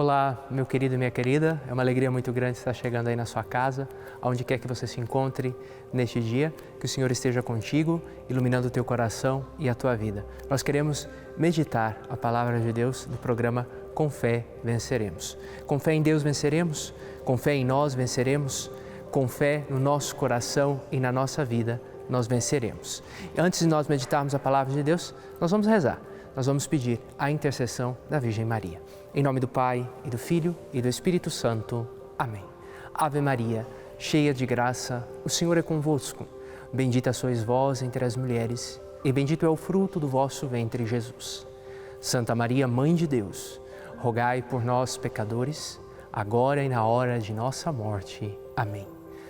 Olá, meu querido e minha querida, é uma alegria muito grande estar chegando aí na sua casa, aonde quer que você se encontre neste dia, que o Senhor esteja contigo, iluminando o teu coração e a tua vida. Nós queremos meditar a palavra de Deus do programa Com Fé Venceremos. Com fé em Deus venceremos, com fé em nós venceremos, com fé no nosso coração e na nossa vida nós venceremos. Antes de nós meditarmos a palavra de Deus, nós vamos rezar. Nós vamos pedir a intercessão da Virgem Maria. Em nome do Pai, e do Filho, e do Espírito Santo. Amém. Ave Maria, cheia de graça, o Senhor é convosco. Bendita sois vós entre as mulheres, e bendito é o fruto do vosso ventre, Jesus. Santa Maria, Mãe de Deus, rogai por nós, pecadores, agora e na hora de nossa morte. Amém.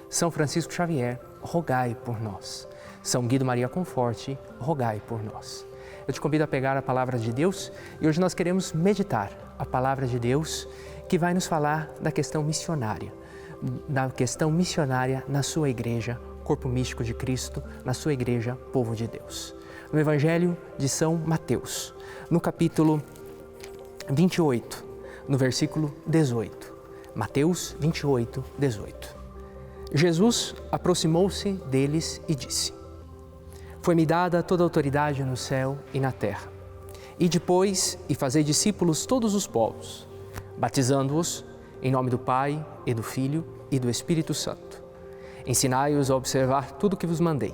São Francisco Xavier, rogai por nós. São Guido Maria Conforte, rogai por nós. Eu te convido a pegar a palavra de Deus e hoje nós queremos meditar a palavra de Deus que vai nos falar da questão missionária na sua igreja, corpo místico de Cristo, na sua igreja, povo de Deus. No Evangelho de São Mateus, no capítulo 28, no versículo 18. Mateus 28, 18. Jesus aproximou-se deles e disse: Foi-me dada toda a autoridade no céu e na terra. E depois, fazei discípulos todos os povos, batizando-os em nome do Pai, e do Filho, e do Espírito Santo. Ensinai-os a observar tudo o que vos mandei.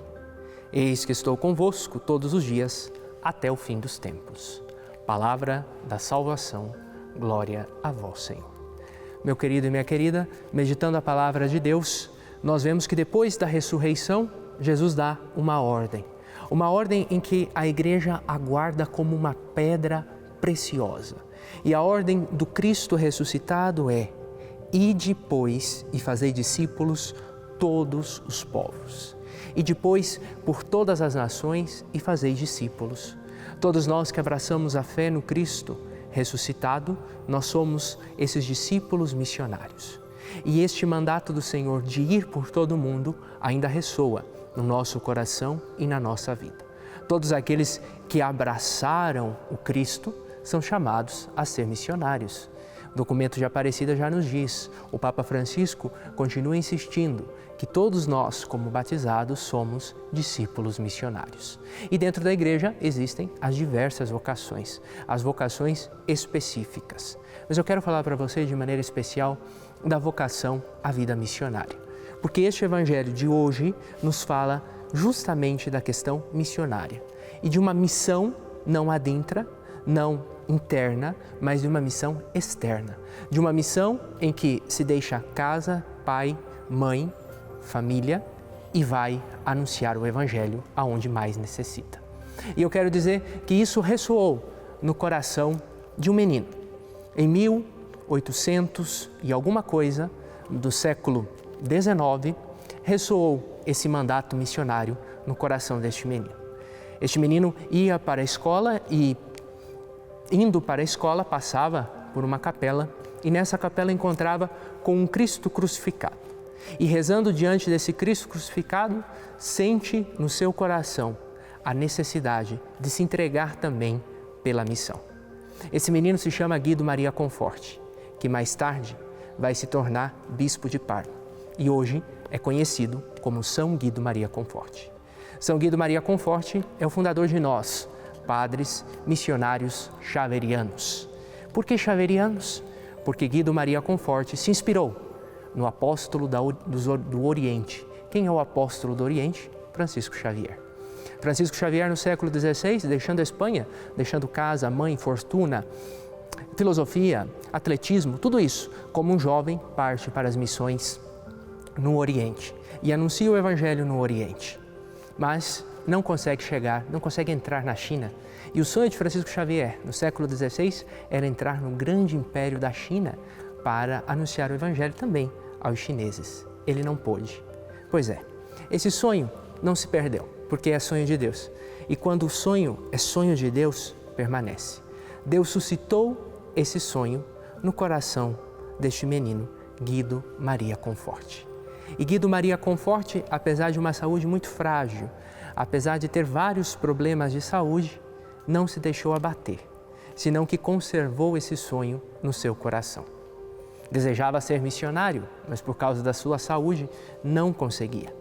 Eis que estou convosco todos os dias, até o fim dos tempos. Palavra da salvação, glória a vós, Senhor. Meu querido e minha querida, meditando a palavra de Deus, nós vemos que depois da ressurreição, Jesus dá uma ordem em que a igreja aguarda como uma pedra preciosa. E a ordem do Cristo ressuscitado é: ide, pois, e fazei discípulos todos os povos. E depois por todas as nações e fazei discípulos. Todos nós que abraçamos a fé no Cristo ressuscitado, nós somos esses discípulos missionários. E este mandato do Senhor de ir por todo o mundo ainda ressoa no nosso coração e na nossa vida. Todos aqueles que abraçaram o Cristo são chamados a ser missionários. O documento de Aparecida já nos diz, o Papa Francisco continua insistindo que todos nós, como batizados, somos discípulos missionários. E dentro da igreja existem as diversas vocações, as vocações específicas. Mas eu quero falar para vocês de maneira especial da vocação à vida missionária. Porque este evangelho de hoje nos fala justamente da questão missionária e de uma missão não adentra, não interna, mas de uma missão externa. De uma missão em que se deixa casa, pai, mãe, família e vai anunciar o evangelho aonde mais necessita. E eu quero dizer que isso ressoou no coração de um menino. Em 1800 e alguma coisa do século 19, ressoou esse mandato missionário no coração deste menino. Este menino ia para a escola e, indo para a escola, passava por uma capela e nessa capela encontrava com um Cristo crucificado. E rezando diante desse Cristo crucificado, sente no seu coração a necessidade de se entregar também pela missão. Esse menino se chama Guido Maria Conforte, que mais tarde vai se tornar bispo de Parma. E hoje é conhecido como São Guido Maria Conforte. São Guido Maria Conforte é o fundador de nós, padres missionários xaverianos. Por que xaverianos? Porque Guido Maria Conforte se inspirou no apóstolo do Oriente. Quem é o apóstolo do Oriente? Francisco Xavier. Francisco Xavier, no século XVI, deixando a Espanha, deixando casa, mãe, fortuna, filosofia, atletismo, tudo isso, como um jovem parte para as missões no Oriente e anuncia o Evangelho no Oriente, mas não consegue chegar, não consegue entrar na China. E o sonho de Francisco Xavier, no século XVI, era entrar no grande império da China para anunciar o Evangelho também aos chineses. Ele não pôde. Pois é, esse sonho não se perdeu, porque é sonho de Deus. E quando o sonho é sonho de Deus, permanece. Deus suscitou esse sonho no coração deste menino, Guido Maria Conforte. E Guido Maria Conforte, apesar de uma saúde muito frágil, apesar de ter vários problemas de saúde, não se deixou abater. senão que conservou esse sonho no seu coração. Desejava ser missionário, mas por causa da sua saúde não conseguia.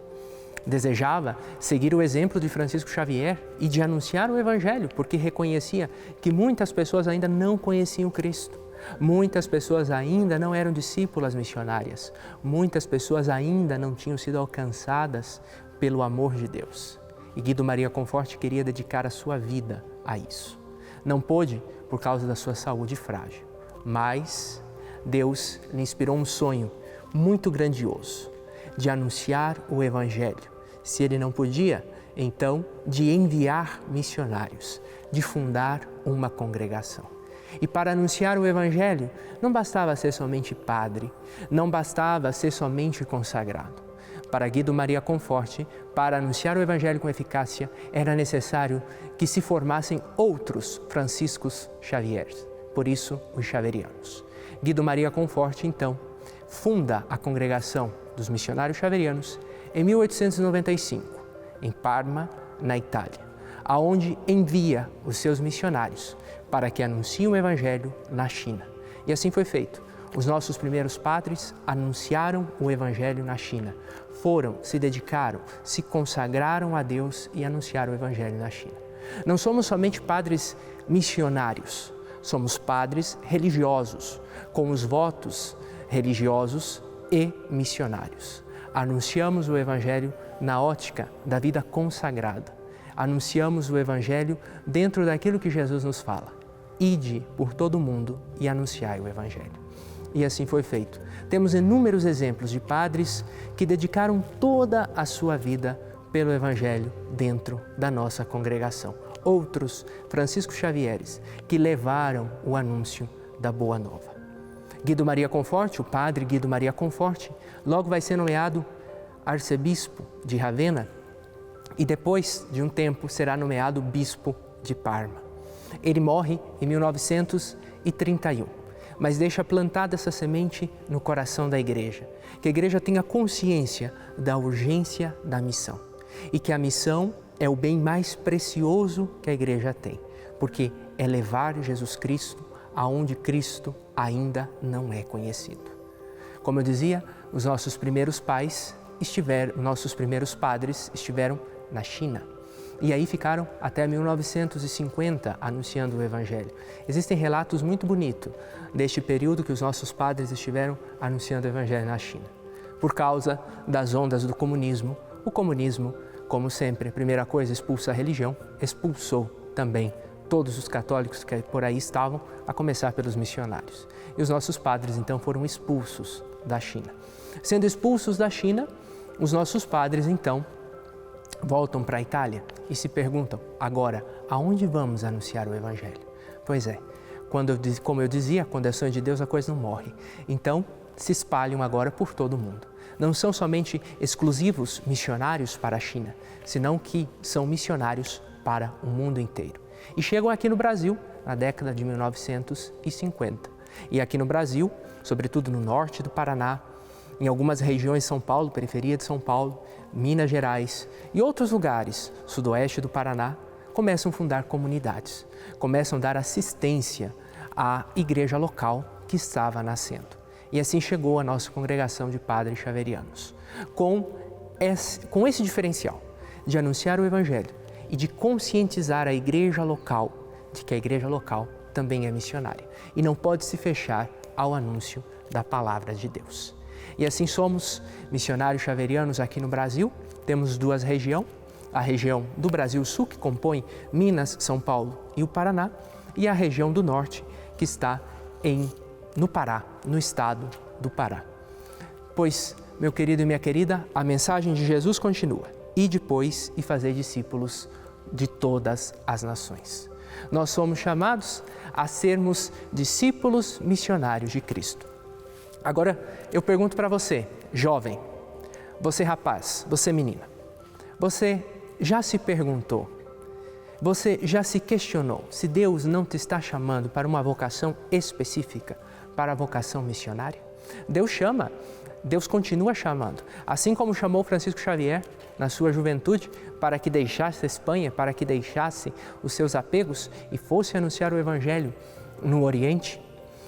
Desejava seguir o exemplo de Francisco Xavier e de anunciar o Evangelho, porque reconhecia que muitas pessoas ainda não conheciam Cristo. Muitas pessoas ainda não eram discípulas missionárias. Muitas pessoas ainda não tinham sido alcançadas pelo amor de Deus. E Guido Maria Conforti queria dedicar a sua vida a isso. Não pôde por causa da sua saúde frágil, mas Deus lhe inspirou um sonho muito grandioso de anunciar o Evangelho. Se ele não podia, então de enviar missionários, de fundar uma congregação. E para anunciar o Evangelho, não bastava ser somente padre, não bastava ser somente consagrado. Para Guido Maria Conforti, para anunciar o Evangelho com eficácia, era necessário que se formassem outros Franciscos Xavieres, por isso os xaverianos. Guido Maria Conforti, então, funda a congregação dos missionários xaverianos em 1895, em Parma, na Itália, aonde envia os seus missionários para que anunciem o Evangelho na China. E assim foi feito. Os nossos primeiros padres anunciaram o Evangelho na China. Se dedicaram, se consagraram a Deus e anunciaram o Evangelho na China. Não somos somente padres missionários, somos padres religiosos, com os votos religiosos e missionários. Anunciamos o Evangelho na ótica da vida consagrada. Anunciamos o Evangelho dentro daquilo que Jesus nos fala. Ide por todo o mundo e anunciai o Evangelho. E assim foi feito. Temos inúmeros exemplos de padres que dedicaram toda a sua vida pelo Evangelho dentro da nossa congregação. Outros, Francisco Xavieres, que levaram o anúncio da Boa Nova. Guido Maria Conforti, o padre Guido Maria Conforti, logo vai ser nomeado arcebispo de Ravenna e depois de um tempo será nomeado bispo de Parma. Ele morre em 1931. Mas deixa plantada essa semente no coração da igreja, que a igreja tenha consciência da urgência da missão e que a missão é o bem mais precioso que a igreja tem, porque é levar Jesus Cristo aonde Cristo ainda não é conhecido. Como eu dizia, os nossos primeiros padres estiveram na China. E aí ficaram até 1950 anunciando o Evangelho. Existem relatos muito bonitos deste período que os nossos padres estiveram anunciando o Evangelho na China. Por causa das ondas do comunismo, o comunismo, como sempre, a primeira coisa, expulsa a religião, expulsou também todos os católicos que por aí estavam, a começar pelos missionários. E os nossos padres, então, foram expulsos da China. Sendo expulsos da China, os nossos padres, então, voltam para a Itália e se perguntam, agora, aonde vamos anunciar o Evangelho? Pois é, como eu dizia, quando é sonho de Deus, a coisa não morre. Então, se espalham agora por todo o mundo. Não são somente exclusivos missionários para a China, senão que são missionários para o mundo inteiro. E chegam aqui no Brasil, na década de 1950. E aqui no Brasil, sobretudo no norte do Paraná, em algumas regiões de São Paulo, periferia de São Paulo, Minas Gerais e outros lugares, sudoeste do Paraná, começam a fundar comunidades, começam a dar assistência à igreja local que estava nascendo. E assim chegou a nossa congregação de padres xaverianos, com esse diferencial de anunciar o Evangelho e de conscientizar a igreja local de que a igreja local também é missionária e não pode se fechar ao anúncio da palavra de Deus. E assim somos missionários xaverianos aqui no Brasil. Temos duas regiões, a região do Brasil Sul, que compõe Minas, São Paulo e o Paraná, e a região do Norte, que está no Pará, no estado do Pará. Pois, meu querido e minha querida, a mensagem de Jesus continua. Ide, pois, e fazei discípulos de todas as nações. Nós somos chamados a sermos discípulos missionários de Cristo. Agora, eu pergunto para você, jovem, você rapaz, você menina, você já se perguntou, você já se questionou se Deus não te está chamando para uma vocação específica, para a vocação missionária? Deus chama, Deus continua chamando. Assim como chamou Francisco Xavier, na sua juventude para que deixasse a Espanha, para que deixasse os seus apegos e fosse anunciar o Evangelho no Oriente?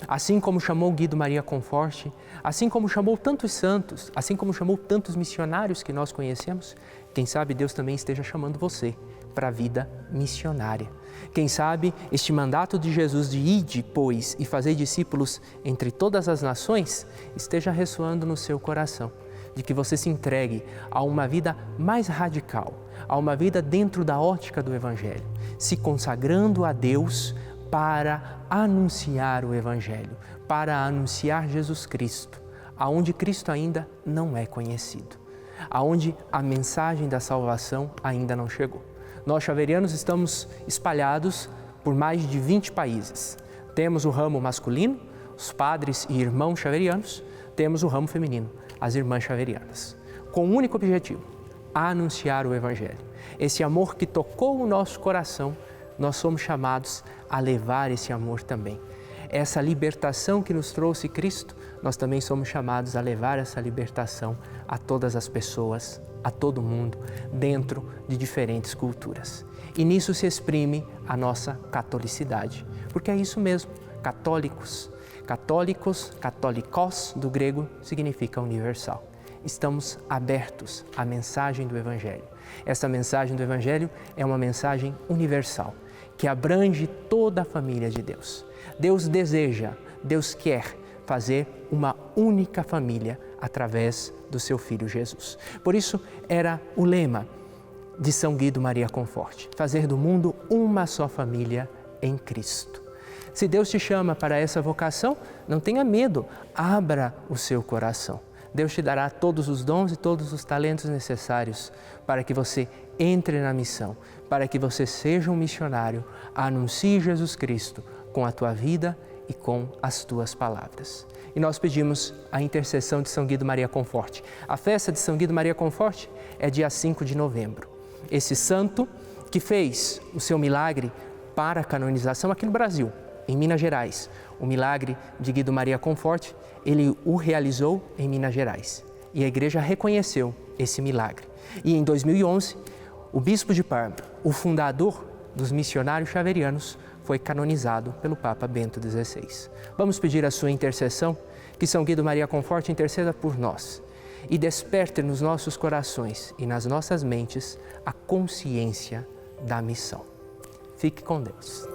Assim como chamou Guido Maria Conforti, assim como chamou tantos santos, assim como chamou tantos missionários que nós conhecemos, quem sabe Deus também esteja chamando você para a vida missionária. Quem sabe este mandato de Jesus de ide, pois, e fazer discípulos entre todas as nações, esteja ressoando no seu coração, de que você se entregue a uma vida mais radical, a uma vida dentro da ótica do Evangelho, se consagrando a Deus para anunciar o Evangelho, para anunciar Jesus Cristo, aonde Cristo ainda não é conhecido, aonde a mensagem da salvação ainda não chegou. Nós, xaverianos, estamos espalhados por mais de 20 países. Temos o ramo masculino, os padres e irmãos xaverianos, temos o ramo feminino, as irmãs xaverianas, com um único objetivo: anunciar o Evangelho. Esse amor que tocou o nosso coração, nós somos chamados a levar esse amor também. Essa libertação que nos trouxe Cristo, nós também somos chamados a levar essa libertação a todas as pessoas, a todo mundo, dentro de diferentes culturas. E nisso se exprime a nossa catolicidade, porque é isso mesmo, católicos. Católicos, católicos, do grego, significa universal. Estamos abertos à mensagem do Evangelho. Essa mensagem do Evangelho é uma mensagem universal, que abrange toda a família de Deus. Deus deseja, Deus quer fazer uma única família através do seu Filho Jesus. Por isso, era o lema de São Guido Maria Conforti: fazer do mundo uma só família em Cristo. Se Deus te chama para essa vocação, não tenha medo, abra o seu coração. Deus te dará todos os dons e todos os talentos necessários para que você entre na missão, para que você seja um missionário, anuncie Jesus Cristo com a tua vida e com as tuas palavras. E nós pedimos a intercessão de São Guido Maria Conforti. A festa de São Guido Maria Conforti é dia 5 de novembro. Esse santo que fez o seu milagre para a canonização aqui no Brasil, em Minas Gerais. O milagre de Guido Maria Conforti, ele o realizou em Minas Gerais. E a igreja reconheceu esse milagre. E em 2011, o bispo de Parma, o fundador dos missionários xaverianos, foi canonizado pelo Papa Bento XVI. Vamos pedir a sua intercessão, que São Guido Maria Conforti interceda por nós e desperte nos nossos corações e nas nossas mentes a consciência da missão. Fique com Deus.